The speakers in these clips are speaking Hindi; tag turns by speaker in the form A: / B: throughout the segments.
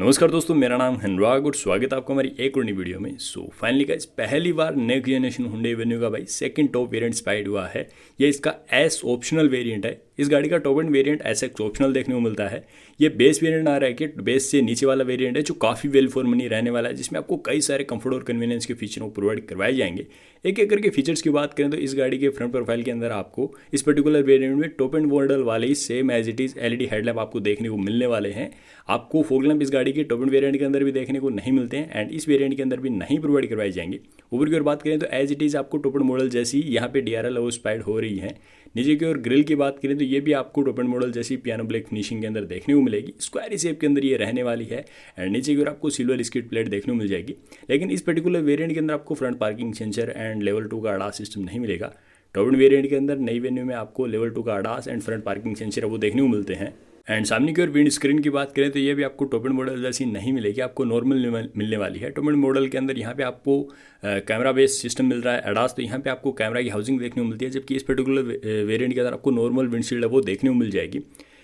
A: नमस्कार दोस्तों, मेरा नाम है अनुराग और स्वागत है आपका हमारी एक और नई वीडियो में। फाइनली गाइस, पहली बार नेक्स्ट जनरेशन हुंडई वेन्यू का भाई सेकंड टॉप वेरिएंट स्पाइड हुआ है। ये इसका एस ऑप्शनल वेरिएंट है। इस गाड़ी का top end variant S x optional देखने को मिलता है। ये बेस वेरिएंट आ रहा है कि बेस से नीचे वाला वेरिएंट है जो काफ़ी वेल फॉर मनी रहने वाला है, जिसमें आपको कई सारे कंफर्ट और कन्वीनियंस के फीचर प्रोवाइड करवाए जाएंगे। एक एक करके फीचर्स की बात करें तो इस गाड़ी के फ्रंट प्रोफाइल के अंदर आपको इस पर्टिकुलर वेरिएंट में टॉप एंड मॉडल वाले ही same as it is LED headlamp आपको देखने को मिलने वाले हैं। आपको फॉग लैंप इस गाड़ी के टॉप एंड वेरिएंट के अंदर भी देखने को नहीं मिलते हैं एंड इस वेरिएंट के अंदर भी नहीं प्रोवाइड करवाए जाएंगे। ऊपर की ओर बात करें तो एज इट इज आपको टॉप एंड मॉडल जैसी यहाँ पे डीआरएल इंस्पायर्ड हो रही है। नीचे की ओर ग्रिल की बात करें तो ये भी आपको टॉप एंड मॉडल जैसी पियानो ब्लैक फिनिशिंग के अंदर देखने को मिलेगी। स्क्वायर शेप के अंदर ये रहने वाली है एंड नीचे की ओर आपको सिल्वर स्किड प्लेट देखने को मिल जाएगी। लेकिन इस पर्टिकुलर वेरिएंट के अंदर आपको front parking sensor and level 2 का ADAS सिस्टम नहीं मिलेगा। टॉप एंड वेरिएंट के अंदर नई वेन्यू में आपको लेवल 2 का ADAS and front parking sensor वो देखने को मिलते हैं। एंड सामने की ओर विंड स्क्रीन की बात करें तो ये भी आपको टॉप एंड मॉडल जैसी नहीं मिलेगी, आपको नॉर्मल मिलने वाली है। टॉप एंड मॉडल के अंदर यहाँ पे आपको कैमरा बेस्ड सिस्टम मिल रहा है ADAS, तो यहाँ पे आपको कैमरा की हाउसिंग देखने को मिलती है, जबकि इस पर्टिकुलर वेरिएंट के अंदर आपको नॉर्मल विंडशील्ड है वो देखने को मिल जाएगी।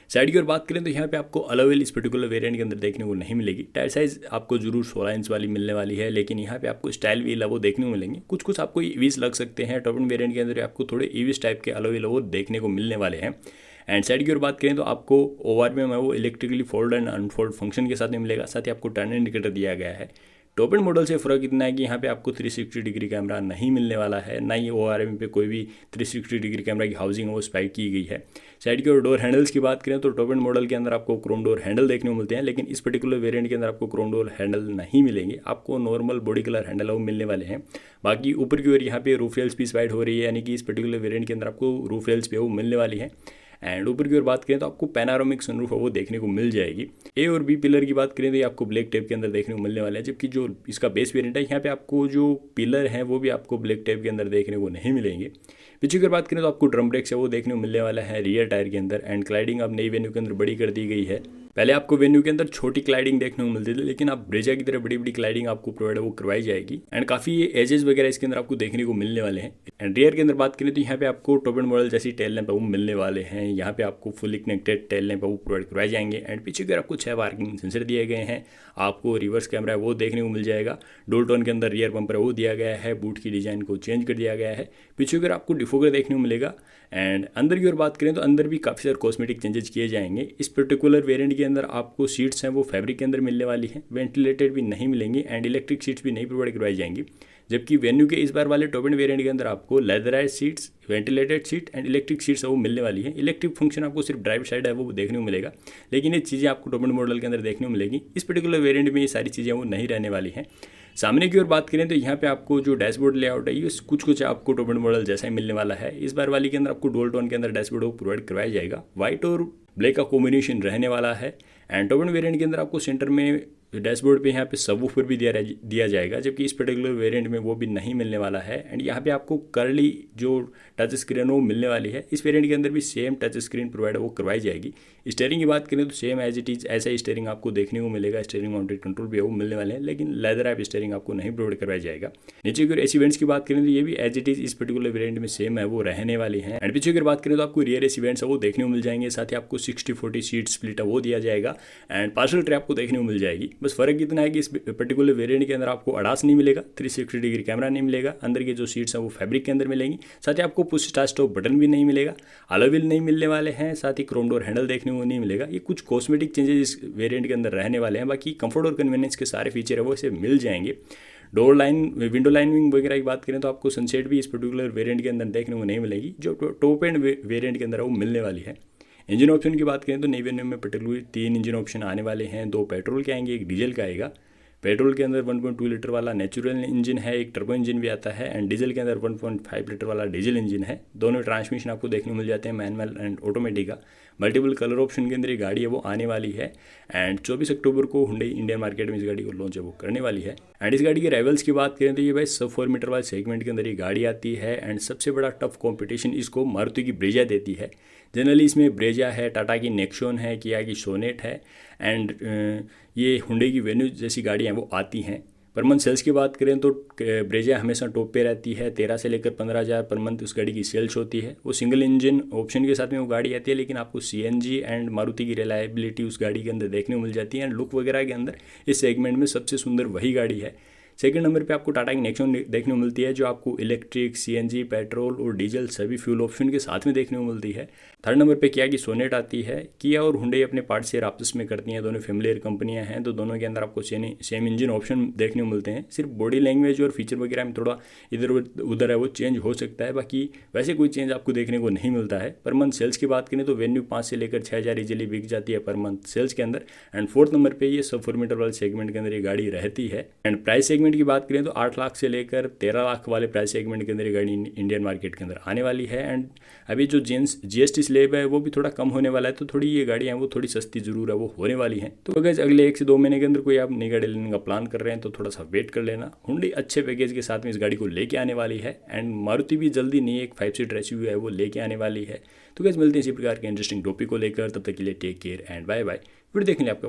A: साइड की ओर बात करें तो यहाँ पे आपको अलॉय इस पर्टिकुलर वेरिएंट के अंदर देखने को नहीं मिलेगी। टायर साइज आपको जरूर 16 इंच वाली मिलने वाली है, लेकिन यहाँ पे आपको स्टाइल व्हील है वो देखने को मिलेंगे। कुछ कुछ आपको ईवीज लग सकते हैं। टॉप एंड वेरिएंट के अंदर आपको थोड़े ईवीज टाइप के अलॉय वो देखने को मिलने वाले हैं। एंड साइड की ओर बात करें तो आपको ओआरवीएम है वो electrically fold and unfold function के साथ में मिलेगा। साथ ही आपको टर्न इंडिकेटर दिया गया है। टॉप एंड मॉडल से फ़र्क इतना है कि यहाँ पे आपको 360 डिग्री कैमरा नहीं मिलने वाला है, ना ही ओआरएम पे कोई भी 360 डिग्री कैमरा की हाउसिंग वो स्पाइक की गई है। साइड की ओर डोर हैंडल्स की बात करें तो टॉप एंड मॉडल के अंदर आपको क्रोम डोर हैंडल देखने को मिलते हैं, लेकिन इस पर्टिकुलर वेरिएंट के अंदर आपको क्रोम डोर हैंडल नहीं मिलेंगे। आपको नॉर्मल बॉडी कलर हैंडल वो मिलने वाले हैं। बाकी ऊपर की ओर यहाँ पे रूफ रेल्स भी स्पाइड हो रही है, यानी कि इस पर्टिकुलर वेरिएंट के अंदर आपको रूफ रेल्स पे वो मिलने वाली है। एंड ऊपर की ओर बात करें तो आपको पैनारोमिक सनरूफ है वो देखने को मिल जाएगी। ए और बी पिलर की बात करें तो ये आपको ब्लैक टेप के अंदर देखने को मिलने वाला है, जबकि जो इसका बेस वेरिएंट है यहाँ पे आपको जो पिलर हैं वो भी आपको ब्लैक टेप के अंदर देखने को नहीं मिलेंगे। पीछे की बात करें तो आपको ड्रम ब्रेक्स है वो देखने को मिलने वाला है रियर टायर के अंदर। एंड क्लाइडिंग अब नई वेन्यू के अंदर बड़ी कर दी गई है। पहले आपको वेन्यू के अंदर छोटी क्लाइडिंग देखने को मिलती थी, लेकिन अब ब्रेजा की तरह बड़ी बड़ी क्लाइडिंग आपको प्रोवाइड वो करवाई जाएगी। एंड काफ़ी एजेस वगैरह इसके अंदर आपको देखने को मिलने वाले हैं। एंड रियर के अंदर बात करें तो यहाँ पे आपको टॉप एंड मॉडल जैसी टेल लैंप वो मिलने वाले हैं। यहाँ पे आपको फुली कनेक्टेड टेल लैंप वो प्रोवाइड करवाए जाएंगे। एंड पीछे की आपको 6 पार्किंग सेंसर दिए गए हैं। आपको रिवर्स कैमरा है वो देखने को मिल जाएगा। डोल टोन के अंदर रियर बम्पर वो दिया गया है। बूट की डिजाइन को चेंज कर दिया गया है। पीछे की आपको डिफोगर देखने को मिलेगा। एंड अंदर की ओर बात करें तो अंदर भी काफ़ी सारे कॉस्मेटिक चेंजेस किए जाएंगे। इस पर्टिकुलर वेरिएंट के अंदर आपको सीट्स हैं वो फैब्रिक के अंदर मिलने वाली हैं। वेंटिलेटेड भी नहीं मिलेंगी एंड इलेक्ट्रिक सीट्स भी नहीं प्रोवाइड करवाई जाएंगी, जबकि वेन्यू के इस बार वाले टॉप एंड वेरिएंट के अंदर आपको leatherise seats, ventilated seat and electric seats वो मिलने वाली है। इलेक्ट्रिक फंक्शन आपको सिर्फ ड्राइव साइड है वो देखने को मिलेगा, लेकिन ये चीज़ें आपको टॉप एंड मॉडल के अंदर देखने को मिलेगी। इस पर्टिकुलर वेरिएंट में ये सारी चीज़ें वो नहीं रहने वाली हैं। सामने की ओर बात करें तो यहाँ पे आपको जो डैशबोर्ड लेआउट है ये कुछ कुछ आपको टॉप एंड मॉडल जैसा ही मिलने वाला है। इस बार वाली के अंदर आपको डुअल टोन के अंदर डैशबोर्ड वो प्रोवाइड करवाया जाएगा। व्हाइट और ब्लैक का कॉम्बिनेशन रहने वाला है। एंड टॉप एंड वेरिएंट के अंदर आपको सेंटर में डैशबोर्ड पे यहाँ पे सबवूफर भी दिया जाएगा, जबकि इस पर्टिकुलर वेरिएंट में वो भी नहीं मिलने वाला है। एंड यहाँ पे आपको कर्ली जो टच स्क्रीन वो मिलने वाली है। इस वेरिएंट के अंदर भी सेम टच स्क्रीन प्रोवाइड वो करवाई जाएगी। स्टीयरिंग की बात करें तो सेम एज इट इज ऐसा ही स्टीयरिंग आपको देखने को मिलेगा। स्टीयरिंग माउंटेड कंट्रोल भी वो मिलने वाले हैं, लेकिन लेदर रैप स्टीयरिंग आपको नहीं प्रोवाइड करवाया जाएगा। नीचे की ओर एसी वेंट्स की बात करें तो ये भी एज इट इज इस पर्टिकुलर वेरिएंट में सेम है वो रहने वाली है। एंड पीछे की बात करें तो आपको रियर एसी वेंट्स है वो देखने को मिल जाएंगे। साथ ही आपको 60-40 सीट स्प्लिट है वो दिया जाएगा। एंड पार्सल ट्रे आपको देखने को मिल जाएगी। बस फर्क इतना है कि इस पर्टिकुलर वेरिएंट के अंदर आपको ADAS नहीं मिलेगा, 360 डिग्री कैमरा नहीं मिलेगा। अंदर की जो सीट्स हैं वो फैब्रिक के अंदर मिलेंगी। साथ ही आपको पुश स्टार्ट स्टॉप बटन भी नहीं मिलेगा। अलॉय व्हील नहीं मिलने वाले हैं। साथ ही क्रोम डोर हैंडल देखने को नहीं मिलेगा। ये कुछ कॉस्मेटिक चेंजेस इस वेरिएंट के अंदर रहने वाले हैं। बाकी कंफर्ट और कन्वीनियंस के सारे फीचर है वो इसे मिल जाएंगे। डोर लाइन, विंडो लाइनिंग वगैरह की बात करें तो आपको सनसेट भी इस पर्टिकुलर वेरिएंट के अंदर देखने को नहीं मिलेगी, जो टॉप एंड वेरिएंट के अंदर वो मिलने वाली है। इंजन ऑप्शन की बात करें तो नई वेन्यू में पर्टिकुलर 3 इंजन ऑप्शन आने वाले हैं। 2 पेट्रोल के आएंगे, 1 डीजल का आएगा। पेट्रोल के अंदर 1.2 लीटर वाला नेचुरल इंजन है, एक टर्बो इंजन भी आता है। एंड डीजल के अंदर 1.5 लीटर वाला डीजल इंजन है। दोनों ट्रांसमिशन आपको देखने को मिल जाते हैं, मैनुअल एंड ऑटोमेटिक का। मल्टीपल कलर ऑप्शन के अंदर ये गाड़ी है वो आने वाली है। एंड 24 अक्टूबर को हुंडई इंडियन मार्केट में इस गाड़ी को लॉन्च है वो करने वाली है। एंड इस गाड़ी के राइवल्स की बात करें तो ये भाई सब 4 मीटर वाले सेगमेंट के अंदर ये गाड़ी आती है। एंड सबसे बड़ा टफ कॉम्पिटिशन इसको मारुति की ब्रेजा देती है। जनरली इसमें ब्रेजा है, टाटा की नेक्सॉन है, किया की सोनेट है एंड ये हुंडई की वेन्यू जैसी गाड़ियाँ वो आती हैं। पर मंथ सेल्स की बात करें तो ब्रेजा हमेशा टॉप पे रहती है, 13 से लेकर 15,000 पर मंथ उस गाड़ी की सेल्स होती है। वो सिंगल इंजन ऑप्शन के साथ में वो गाड़ी आती है, लेकिन आपको सीएनजी एंड मारुति की रिलायबिलिटी उस गाड़ी के अंदर देखने को मिल जाती है। एंड लुक वगैरह के अंदर इस सेगमेंट में सबसे सुंदर वही गाड़ी है। सेकंड नंबर पे आपको टाटा की नेक्सॉन देखने को मिलती है, जो आपको इलेक्ट्रिक, सीएनजी, पेट्रोल और डीजल सभी फ्यूल ऑप्शन के साथ में देखने को मिलती है। थर्ड नंबर पे किया की सोनेट आती है। किया और हुंडई अपने पार्ट शेयर आपस में करती हैं, दोनों फेमिलियर कंपनियां हैं, तो दोनों के अंदर आपको सेम इंजन ऑप्शन देखने को मिलते हैं। सिर्फ बॉडी लैंग्वेज और फीचर वगैरह में थोड़ा इधर उधर है वो चेंज हो सकता है, बाकी वैसे कोई चेंज आपको देखने को नहीं मिलता है। पर मंथ सेल्स की बात करें तो वेन्यू 5 से लेकर 6,000 इजीली बिक जाती है पर मंथ सेल्स के अंदर। एंड फोर्थ नंबर पे ये सब 4 मीटर वाले सेगमेंट के अंदर ये गाड़ी रहती है। एंड प्राइस सेगमेंट की बात करें तो 8 लाख से लेकर 13 लाख वाले प्राइस सेगमेंट के अंदर ये गाड़ी इंडियन मार्केट के अंदर आने वाली है। एंड अभी जो जीएसटी स्लैब है वो भी थोड़ा कम होने वाला है, तो थोड़ी ये गाड़ियाँ हैं वो थोड़ी सस्ती जरूर है वो होने वाली हैं। तो अगर अगले 1 से 2 महीने के अंदर कोई आप नई गाड़ी लेने का प्लान कर रहे हैं तो थोड़ा सा वेट कर लेना। हुंडई अच्छे पैकेज के साथ में इस गाड़ी को लेके आने वाली है। एंड मारुति भी जल्दी नई एक 5 सीटर एसयूवी है वो लेके आने वाली है। तो गाइस मिलते हैं इसी प्रकार के इंटरेस्टिंग टॉपिक को लेकर, तब तक के लिए take care and bye bye. Video देखने आपका